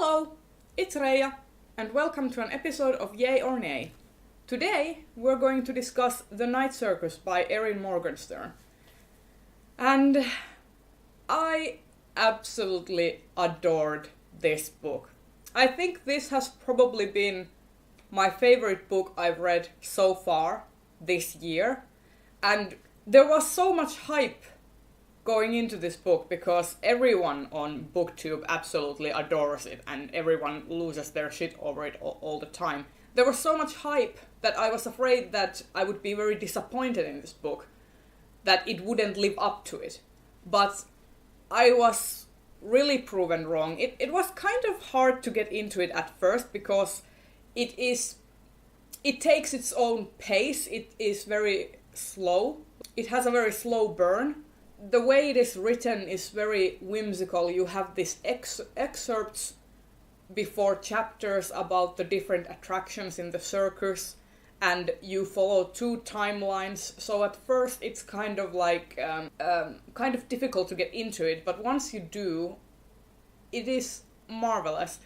Hello, it's Reija, and welcome to an episode of Yay or Nay. Today, we're going to discuss The Night Circus by Erin Morgenstern. And I absolutely adored this book. I think this has probably been my favorite book I've read so far this year. And there was so much hype going into this book because everyone on BookTube absolutely adores it and everyone loses their shit over it all the time. There was so much hype that I was afraid that I would be very disappointed in this book, that it wouldn't live up to it. But I was really proven wrong. It was kind of hard to get into it at first because it takes its own pace. It is very slow. It has a very slow burn. The way it is written is very whimsical. You have these excerpts before chapters about the different attractions in the circus, and you follow two timelines. So at first it's kind of like kind of difficult to get into it, but once you do, it is marvelous.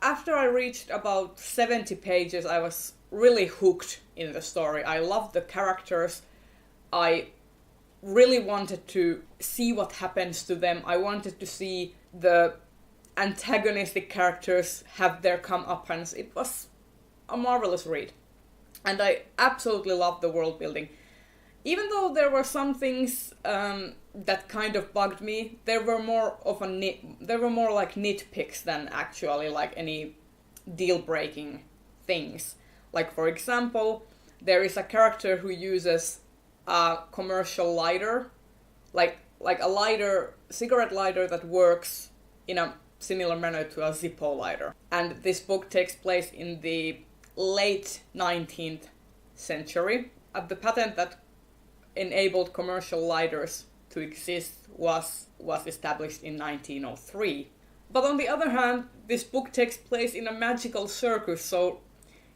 After I reached about 70 pages, I was really hooked in the story. I loved the characters. I really wanted to see what happens to them. I wanted to see the antagonistic characters have their comeuppance. It was a marvelous read. And I absolutely loved the world building. Even though there were some things that kind of bugged me, there were more like nitpicks than actually like any deal-breaking things. Like, for example, there is a character who uses a commercial lighter, like a cigarette lighter that works in a similar manner to a Zippo lighter. And this book takes place in the late 19th century. The patent that enabled commercial lighters to exist was established in 1903. But on the other hand, this book takes place in a magical circus, so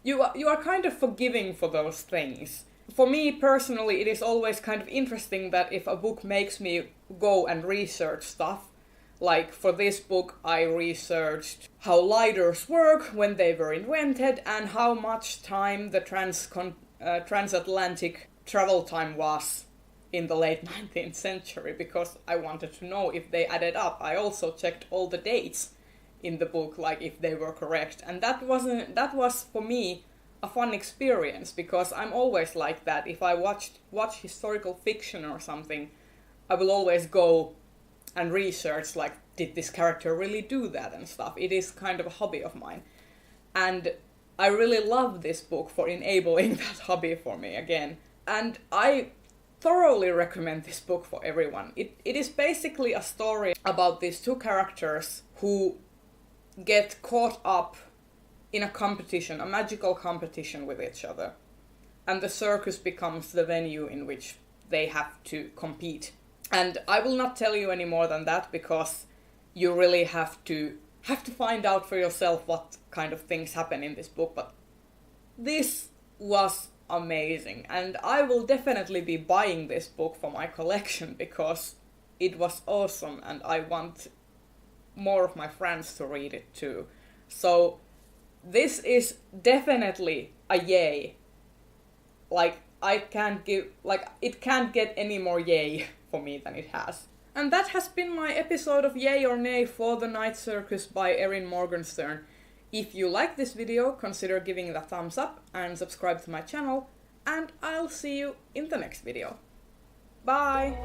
you are kind of forgiving for those things. For me personally, it is always kind of interesting that if a book makes me go and research stuff, like for this book I researched how lighters work, when they were invented, and how much time the transatlantic travel time was in the late 19th century, because I wanted to know if they added up. I also checked all the dates in the book, like if they were correct, and that was for me a fun experience, because I'm always like that. If I watch historical fiction or something, I will always go and research, like, did this character really do that and stuff. It is kind of a hobby of mine. And I really love this book for enabling that hobby for me again. And I thoroughly recommend this book for everyone. It is basically a story about these two characters who get caught up in a competition, a magical competition with each other. And the circus becomes the venue in which they have to compete. And I will not tell you any more than that, because you really have to find out for yourself what kind of things happen in this book. But this was amazing, and I will definitely be buying this book for my collection because it was awesome, and I want more of my friends to read it too. So this is definitely a yay. Like, it can't get any more yay for me than it has. And that has been my episode of Yay or Nay for The Night Circus by Erin Morgenstern. If you like this video, consider giving it a thumbs up and subscribe to my channel, and I'll see you in the next video. Bye!